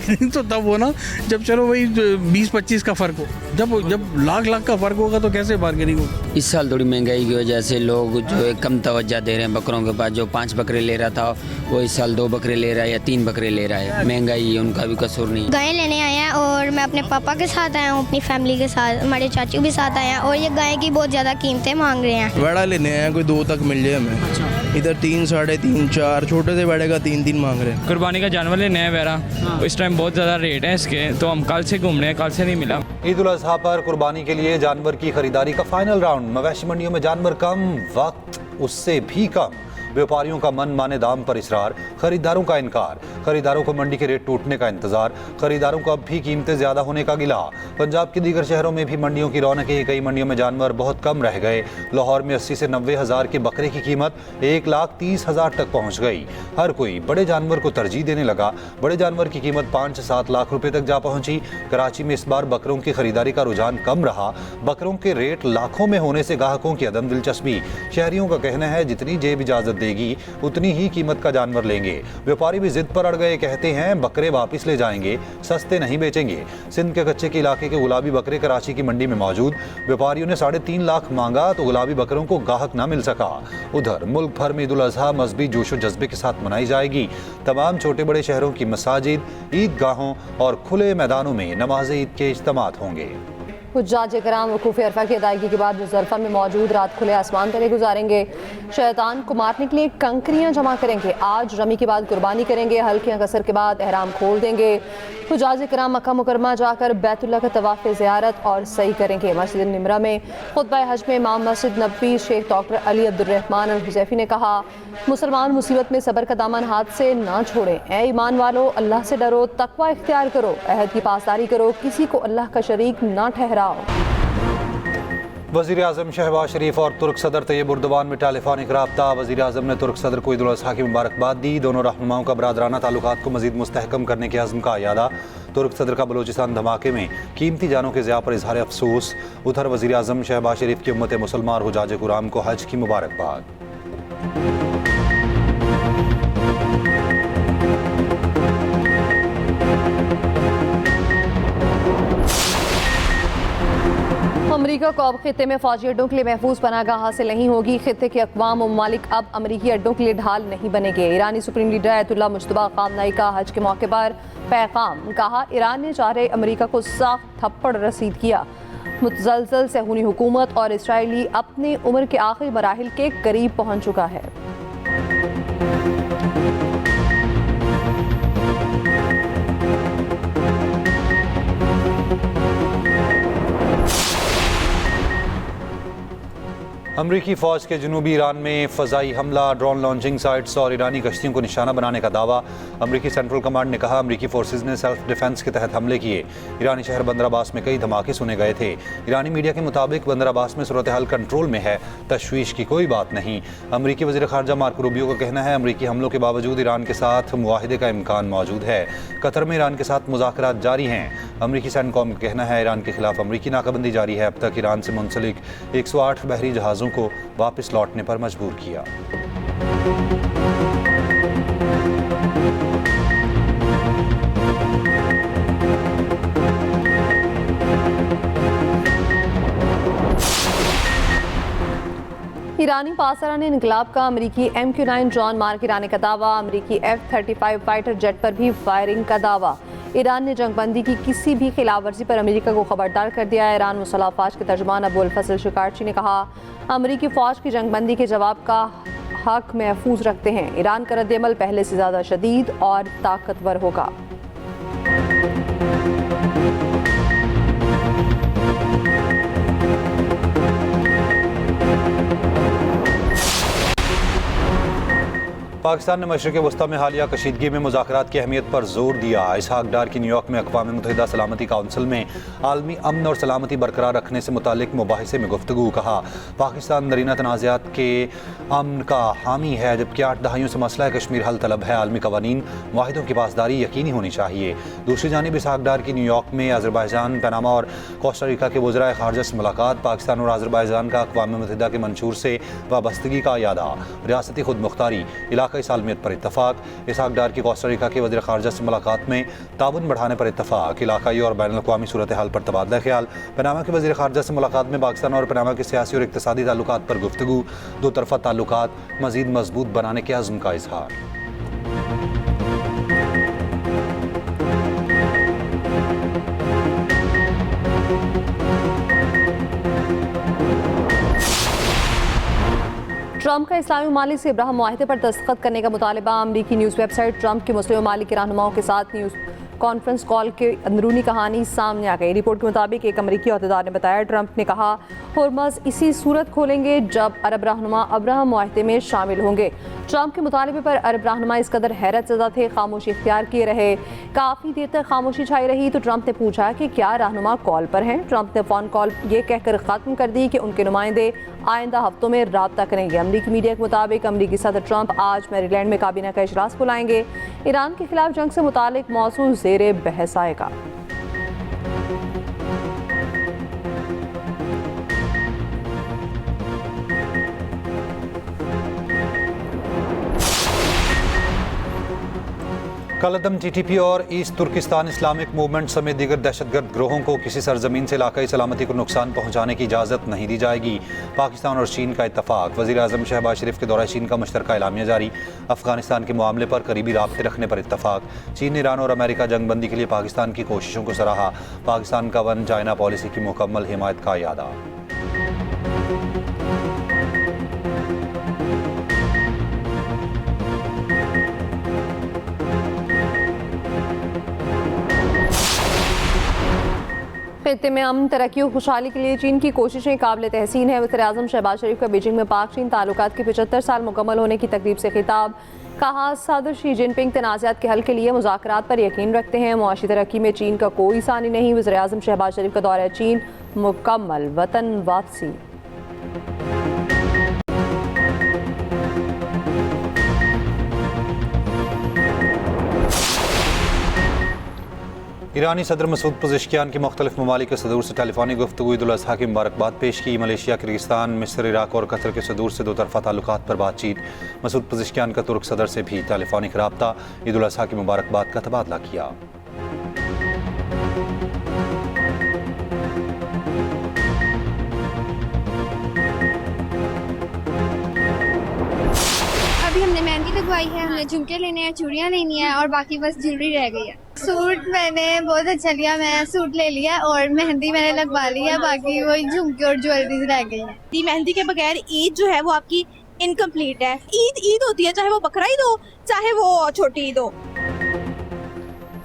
Bargaining तो तब हो ना जब चलो वही 20-25 का फ़र्क हो। जब लाख का फ़र्क होगा तो कैसे बार्गेनिंग होगी। इस साल थोड़ी महंगाई की वजह से लोग जो है कम तवज्जो दे रहे हैं बकरों के पास। जो 5 बकरे ले रहा था वो इस साल 2 बकरे ले रहा है या 3 बकरे ले रहा है। महंगाई है, उनका भी कसूर नहीं। गाय लेने आए हैं और मैं अपने पापा के साथ आया हूँ, अपनी फैमिली के साथ, हमारे चाचू भी साथ आए हैं और ये गाय की बहुत ज़्यादा कीमतें मांग रहे हैं। बड़ा लेने आए हैं, कोई 2 तक मिल जाए हमें। इधर 3, 3.5, 4 छोटे से बड़े का 3 मांग रहे हैं। कुर्बानी का जानवर लेने हैं वेरा, इस टाइम बहुत ज़्यादा रेट है इसके, तो हम कल से घूम रहे हैं, कल से नहीं मिला। ईद उल अज़हा पर कुर्बानी के लिए जानवर की खरीदारी का फाइनल राउंड। मवेशी मंडियों में जानवर कम, वक्त उससे भी कम। व्यापारियों का मन माने दाम पर इसरार, खरीदारों का इनकार। खरीदारों को मंडी के रेट टूटने का इंतजार, खरीदारों को अब भी कीमतें ज्यादा होने का गिला। पंजाब के दीगर शहरों में भी मंडियों की रौनकें, कई मंडियों में जानवर बहुत कम रह गए। लाहौर में 80 से 90 हज़ार के बकरे की कीमत 1,30,000 तक पहुंच गई। हर कोई बड़े जानवर को तरजीह देने लगा। बड़े जानवर की कीमत 5 से 7 लाख रुपए तक जा पहुंची। कराची में इस बार बकरों की खरीदारी का रुझान कम रहा। बकरों के रेट लाखों में होने से ग्राहकों की अदम दिलचस्पी। शहरियों का कहना है जितनी जेब इजाजत देगी उतनी ही कीमत का जानवर लेंगे। व्यापारी भी जिद पर अड़ गए, कहते हैं बकरे वापस ले जाएंगे, सस्ते नहीं बेचेंगे। सिंध के कच्चे के इलाके के गुलाबी बकरे कराची की मंडी में मौजूद। व्यापारियों ने 3.5 लाख मांगा तो गुलाबी बकरों को गाहक न मिल सका। उधर मुल्क भर में ईद उल अज़हा मजहबी जोशो जज्बे के साथ मनाई जाएगी। तमाम छोटे बड़े शहरों की मसाजिद, ईदगाहों और खुले मैदानों में नमाज ईद के इज्तिमात होंगे। हुज्जाज कराम वकूफ़ अरफा की अदायगी के बाद मुज़दलिफ़ा में मौजूद रात खुले आसमान तले गुजारेंगे। शैतान को मारने के लिए कंकरियां जमा करेंगे। आज रमी के बाद कुर्बानी करेंगे। हल्कियां कसर के बाद एहराम खोल देंगे। हुज्जाज कराम मक्का मुकरमा जाकर बैतुल्लाह का तवाफ़ ज़ियारत और सही करेंगे। मस्जिद निमरा में खुतबा हज में इमाम मस्जिद नबवी शेख डॉक्टर अली अब्दुर्रहमान अल हुज़ैफ़ी ने कहा, मुसलमान मुसीबत में सब्र का दामन हाथ से ना छोड़ें। ए ईमान वालो, अल्लाह से डरो, तकवा इख्तियार करो, अहद की पासदारी करो, किसी को अल्लाह का शरीक ना ठहराओ। वज़ीर आज़म शहबाज शरीफ और तुर्क सदर तैयब उर्दवान में टेलीफोनिक रब्ता। वज़ीर आज़म ने तुर्क सदर को ईद उल अज़हा की मुबारकबाद दी। दोनों रहनुमाओं का बरादराना ताल्लुकात को मज़ीद मुस्तहकम करने के अज़्म का यादा। तुर्क सदर का बलूचिस्तान धमाके में कीमती जानों के ज़िया पर इजहार अफसोस। उधर वज़ीर आज़म शहबाज शरीफ की उम्मत मुसलमान और हुज्जाज कुराम को हज की मुबारकबाद। अमरीका को अब खित्ते में फौजी अड्डों के लिए महफूज पनाहगाह हासिल नहीं होगी। खित्ते के अक़वाम व ममालिक अब अमरीकी अड्डों के लिए ढाल नहीं बनेंगे। ईरानी सुप्रीम लीडर आयतुल्लाह मुज्तबा ख़ामनई का हज के मौके पर पैगाम। कहा, ईरान ने 4 अमरीका को सख्त थप्पड़ रसीद किया। मुतज़लज़ल सहूनी हुकूमत और इसराइली अपनी उम्र के आखिरी मराहिल के करीब पहुँच चुका है। अमरीकी फ़ौज के जनूबी ईरान में फ़ज़ाई हमला, ड्रोन लॉन्चिंग साइट्स और ईरानी कश्तियों को निशाना बनाने का दावा। अमरीकी सेंट्रल कमांड ने कहा, अमरीकी फोर्सेज ने सेल्फ डिफेंस के तहत हमले किए। ईरानी शहर बंदर अब्बास में कई धमाके सुने गए थे। ईरानी मीडिया के मुताबिक बंदर अब्बास में सूरत हाल कंट्रोल में है, तशवीश की कोई बात नहीं। अमरीकी वज़ीर ख़ारजा मार्को रूबियो का कहना है, अमरीकी हमलों के बावजूद ईरान के साथ मुआहिदे का इम्कान मौजूद है। कतर में ईरान के साथ मुज़ाकरात जारी हैं। अमरीकी सैनकॉम का कहना है, ईरान के खिलाफ अमरीकी नाकाबंदी जारी है। अब तक ईरान से मुंसलिक 108 बहरी जहाज़ों को वापस लौटने पर मजबूर किया। ईरानी पासरान इनकलाब का अमरीकी MQ-9 ड्रोन मार गिराने का दावा। अमरीकी F-35 फाइटर जेट पर भी फायरिंग का दावा। ईरान ने जंगबंदी की किसी भी खिलाफ वर्जी पर अमेरिका को खबरदार कर दिया है। ईरान मुसल्लह अफवाज के तर्जुमान अबुल फजल शिकारची ने कहा, अमरीकी फ़ौज की जंगबंदी के जवाब का हक महफूज रखते हैं। ईरान का रद्द-ए-अमल पहले से ज़्यादा शदीद और ताकतवर होगा। पाकिस्तान ने मशरिक़ वस्ता में हालिया कशीदगी में मुज़ाकरात की अहमियत पर जोर दिया। इसहाक डार की न्यूयॉर्क में अक़वाम मुत्तहिदा सलामती काउंसिल में आलमी अमन और सलामती बरकरार रखने से मुतालिक मुबाहिसे में गुफ्तगू। कहा, पाकिस्तान दरीना तनाज़ात के अमन का हामी है, जबकि 8 दहाइयों से मसला कश्मीर हल तलब है। आलमी कवानीन माहिदों की पासदारी यकीनी होनी चाहिए। दूसरी जानिब इसहाक डार की न्यूयॉर्क में अज़रबैजान, पनामा और कोस्टारिका के वज़राए ख़ारजा से मुलाकात। पाकिस्तान और अज़रबैजान का अक़वाम मुत्तहिदा के मंशूर से वाबस्तगी का यादा। रियासती खुद मुख्तारी, इलाका इलाकाई सालमियत पर इत्तफाक। इसहाक डार की कोस्टा रिका के वज़ीर ख़ारजा से मुलाकात में ताउन बढ़ाने पर इत्तफाक। इलाकाई और बैनुल अक़वामी सूरत हाल पर तबादला ख्याल। पनामा के वज़ीर ख़ारजा से मुलाकात में पाकिस्तान और पनामा के सियासी और इक़्तिसादी ताल्लुकात पर गुफ्तगू। दो तरफ़ा ताल्लुकात मज़ीद मजबूत बनाने के अज़्म का इज़हार। ट्रंप का इस्लामी ममालिक से इब्राहिम मुआहिदे पर दस्तखत करने का मुतालबा। अमरीकी न्यूज़ वेबसाइट ट्रंप के मुस्लिम ममालिक के रहनुमाओं के साथ न्यूज़ कॉन्फ्रेंस कॉल के अंदरूनी कहानी सामने आ गई। रिपोर्ट के मुताबिक एक अमरीकी अहदेदार ने बताया, ट्रंप ने कहा होर्मज़ इसी सूरत खोलेंगे जब अरब रहनुमा अब्राहम मुआहिदे में शामिल होंगे। ट्रंप के मुतालबे पर अरब रहनुमा इस कदर हैरत ज़दा थे, खामोशी इख्तियार किए रहे। काफ़ी देर तक खामोशी छाई रही तो ट्रंप ने पूछा कि क्या रहनुमा कॉल पर हैं। ट्रंप ने फ़ोन कॉल ये कहकर ख़त्म कर दी कि उनके नुमाइंदे आइंदा हफ्तों में रब्ता करेंगे। अमरीकी मीडिया के मुताबिक अमरीकी सदर ट्रंप आज मैरीलैंड में काबीना का इजलास बुलाएंगे। ईरान के खिलाफ जंग से मुतालिक मौजू ज़ेरे बहस आएगा। कलदम TTP और ईस्ट तुर्किस्तान इस्लामिक मूवमेंट समेत दीगर दहशतगर्द ग्रोहों को किसी सरजमीन से इलाकाई सलामती को नुकसान पहुँचाने की इजाज़त नहीं दी जाएगी। पाकिस्तान और चीन का इत्तफाक। वज़ीर आज़म शहबाज शरीफ के दौरे चीन का मुश्तरका एलामिया जारी। अफगानिस्तान के मामले पर करीबी राब्ते रखने पर इत्तफाक। चीन, ईरान और अमेरिका जंगबंदी के लिए पाकिस्तान की कोशिशों को सराहा। पाकिस्तान का वन चाइना पॉलिसी की मुकम्मल हिमायत का इयादा। खित्ते में अमन, तरक्की और खुशहाली के लिए चीन की कोशिशें काबिल तहसीन है। वज़ीर आज़म शहबाज शरीफ का बीजिंग में पाक चीन ताल्लुकात के 75 साल मुकम्मल होने की तकरीब से खिताब। कहा, सदर शी जिनपिंग तनाज़ात के हल के लिए मुज़ाकरात पर यकीन रखते हैं। मुआशी तरक्की में चीन का कोई सानी नहीं। वज़ीर आज़म शहबाज शरीफ का दौरा चीन मुकम्मल, वतन वापसी। ईरानी सदर मसूद पज़ेश्कियान की मुख्तलिफ ममालिक के सदूर से टेलीफोनिक गुफ्तगू ईद उल अज़हा की मुबारकबाद पेश की। मलेशिया, किर्गिस्तान, मिस्र, इराक और कतर के सदूर से दो तरफ़ा ताल्लुकात पर बातचीत। मसूद पज़ेश्कियान का तुर्क सदर से भी टेलीफोनिक रब्ता। ईद उल अज़हा की मुबारकबाद का तबादला किया। अभी हमने मेहंदी लगवाई है, हमने झुमके लेने हैं, चूड़ियाँ लेनी है और बाकी बस ज्वेलरी रह गई है। सूट मैंने बहुत अच्छा लिया, मैं सूट ले लिया और मेहंदी मैंने लगवा ली है, बाकी वही झुमके और ज्वेलरी रह गई है। मेहंदी के बगैर ईद जो है वो आपकी इनकम्प्लीट है। ईद होती है, चाहे वो बकरा ईद हो चाहे वो छोटी ईद हो।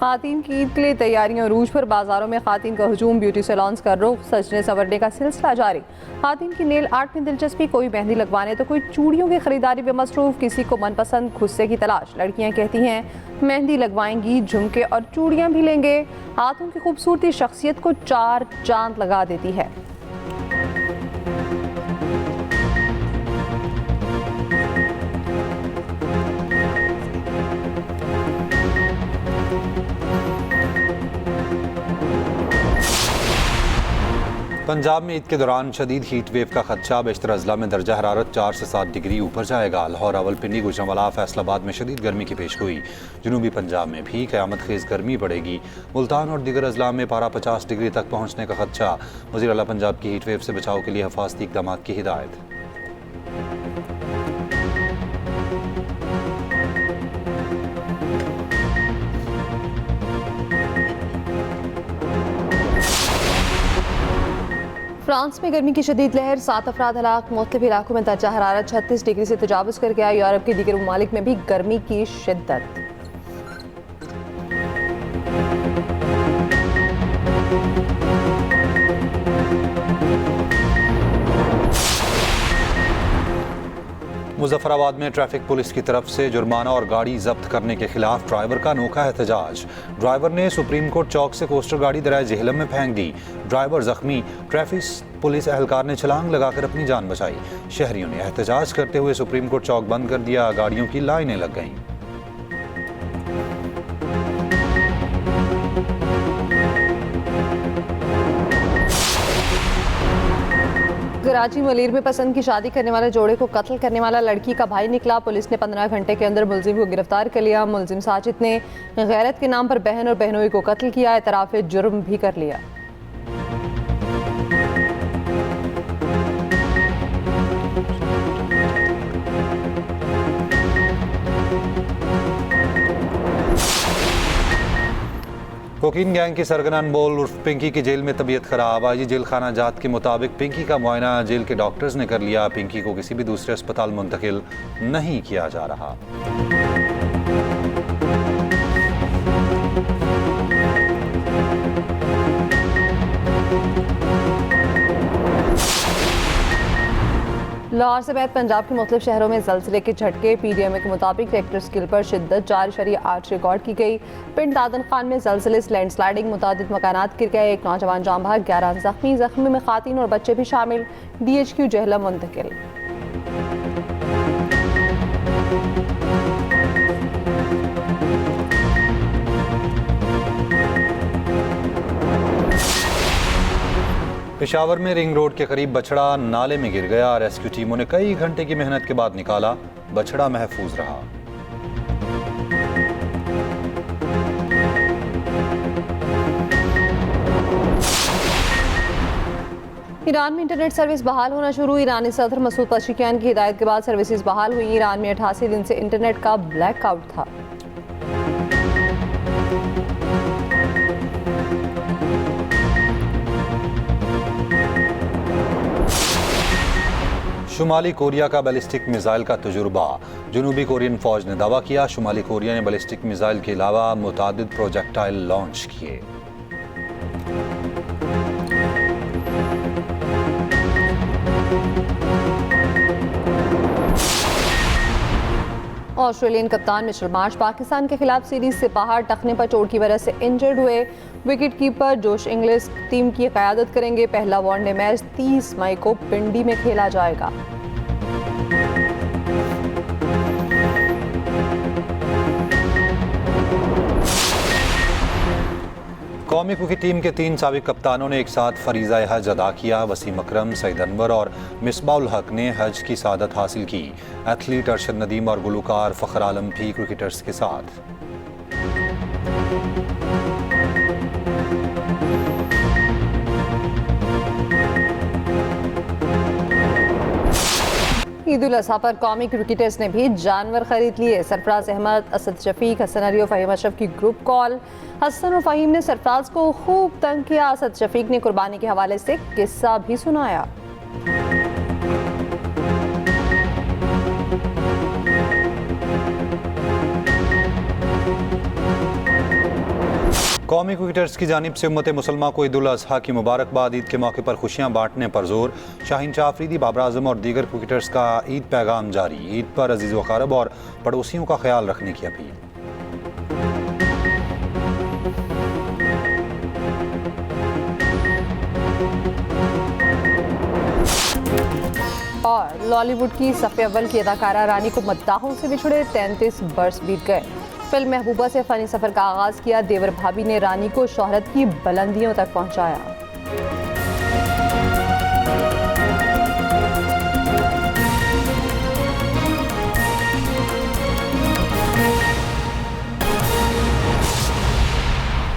खातीन की ईद के लिए तैयारियां रूज पर। बाजारों में खातीन का हजूम, ब्यूटी सैलून्स का रुख, सजने संवरने का सिलसिला जारी। खातीन की नेल आर्ट में दिलचस्पी, कोई मेहंदी लगवाने तो कोई चूड़ियों की खरीदारी में मसरूफ, किसी को मनपसंद खुस्से की तलाश। लड़कियां कहती हैं मेहंदी लगवाएंगी, झुमके और चूड़ियां भी लेंगे। हाथों की खूबसूरती शख्सियत को चार चांद लगा देती है। पंजाब में ईद के दौरान शदीद हीट वेव का खदशा। बेशतर अजला में दर्जा हरारत 4 से 7 डिग्री ऊपर जाएगा। लाहौर, रावलपिंडी, गुजरांवाला, फैसलाबाद में शदीद गर्मी की पेशगोई। जनूबी पंजाब में भी क़यामत खेज़ गर्मी पड़ेगी। मुल्तान और दीगर अजला में पारा 50 डिग्री तक पहुँचने का खदशा। वज़ीर आला पंजाब की हीट वेव से बचाव के लिए हिफाजती इक़दाम की हिदायत। फ्रांस में गर्मी की शदीद लहर, 7 अफराद हलाक। मुख्तलिफ इलाकों में दर्जा हरारत 36 डिग्री से तजावुज़ कर गया। यूरोप के दीगर ममालिक में भी गर्मी की शिद्दत। मुजफ्फराबाद में ट्रैफिक पुलिस की तरफ से जुर्माना और गाड़ी जब्त करने के खिलाफ ड्राइवर का अनोखा एहतजाज। ड्राइवर ने सुप्रीम कोर्ट चौक से कोस्टर गाड़ी दराए जेहलम में फेंक दी। ड्राइवर जख्मी। ट्रैफिक पुलिस एहलकार ने छलांग लगाकर अपनी जान बचाई। शहरियों ने एहतजाज करते हुए सुप्रीम कोर्ट चौक बंद कर दिया। गाड़ियों की लाइनें लग गईं। कराची मलीर में पसंद की शादी करने वाले जोड़े को कत्ल करने वाला लड़की का भाई निकला। पुलिस ने 15 घंटे के अंदर मुलजिम को गिरफ्तार कर लिया। मुलजिम साजिद ने गैरत के नाम पर बहन और बहनोई को कत्ल किया, एतराफ़ जुर्म भी कर लिया। कोकीन गैंग की सरगना अनमोल उर्फ पिंकी की जेल में तबीयत खराब। आईजी जेल खाना जात के मुताबिक पिंकी का मुआयना जेल के डॉक्टर्स ने कर लिया। पिंकी को किसी भी दूसरे अस्पताल मुंतकिल नहीं किया जा रहा। लाहौर से बाद पंजाब के मुख्तलिफ शहरों में ज़लज़ले के झटके। PDMA के मुताबिक रेक्टर स्केल पर शिद्दत 4.8 रिकॉर्ड की गई। पिंड दादन खान में ज़लज़ले लैंडस्लाइडिंग मुतादिद मकानात गिर गए। एक नौजवान जाम बहक, 11 जख्मी में खातीन और बच्चे भी शामिल। DHQ जहलम मुंतकिल। पेशावर में रिंग रोड के करीब बछड़ा नाले में गिर गया। रेस्क्यू टीमों ने कई घंटे की मेहनत के बाद निकाला। बछड़ा महफूज रहा। ईरान में इंटरनेट सर्विस बहाल होना शुरू। ईरानी सदर मसूद पज़ेशिकियान की हिदायत के बाद सर्विसेज बहाल हुई। ईरान में 88 दिन से इंटरनेट का ब्लैकआउट था। शुमाली कोरिया का बैलिस्टिक मिसाइल का तजुर्बा। जनूबी कोरियन फौज ने दावा किया, शुमाली कोरिया ने बैलिस्टिक मिसाइल के अलावा मुतादिद प्रोजेक्टाइल लॉन्च किए। ऑस्ट्रेलियन कप्तान मिचेल मार्श पाकिस्तान के खिलाफ सीरीज से बाहर। टखने पर चोट की वजह से इंजर्ड हुए। विकेट कीपर जोश इंग्लिश टीम की क़यादत करेंगे। पहला वनडे मैच 30 मई को पिंडी में खेला जाएगा। कौमी क्रिकेट टीम के 3 साबिक कप्तानों ने एक साथ फरीज़ा हज अदा किया। वसीम अकरम, सईद अनवर और मिसबाउल हक ने हज की सादत हासिल की। एथलीट अरशद नदीम और गुलूकार फ़खर आलम भी क्रिकेटर्स के साथ। ईद उल अज़हा पर कौमी क्रिकेटर्स ने भी जानवर खरीद लिए। सरफराज अहमद, असद शफीक, हसन अली और फ़हीम अशरफ की ग्रुप कॉल। हसन और फ़हीम ने सरफराज को खूब तंग किया। असद शफीक ने कुर्बानी के हवाले से किस्सा भी सुनाया। कौमी क्रिकेटर्स की जानिब से उम्मत मुसलमा को ईद उल अज़हा की मुबारकबाद। ईद के मौके पर खुशियां बांटने पर जोर। शाहीन शाह अफरीदी, बाबर आजम और दीगर क्रिकेटर्स का ईद पैगाम जारी। ईद पर अजीज़ व क़रीब और पड़ोसियों का ख्याल रखने की अपील। और लॉलीवुड की सफ़े अव्वल की अदाकारा रानी को मद्दाहों से बिछड़े 33 बरस बीत गए। फिल्म महबूबा से फ़नी सफ़र का आगाज़ किया। देवर भाभी ने रानी को शोहरत की बुलंदियों तक पहुंचाया।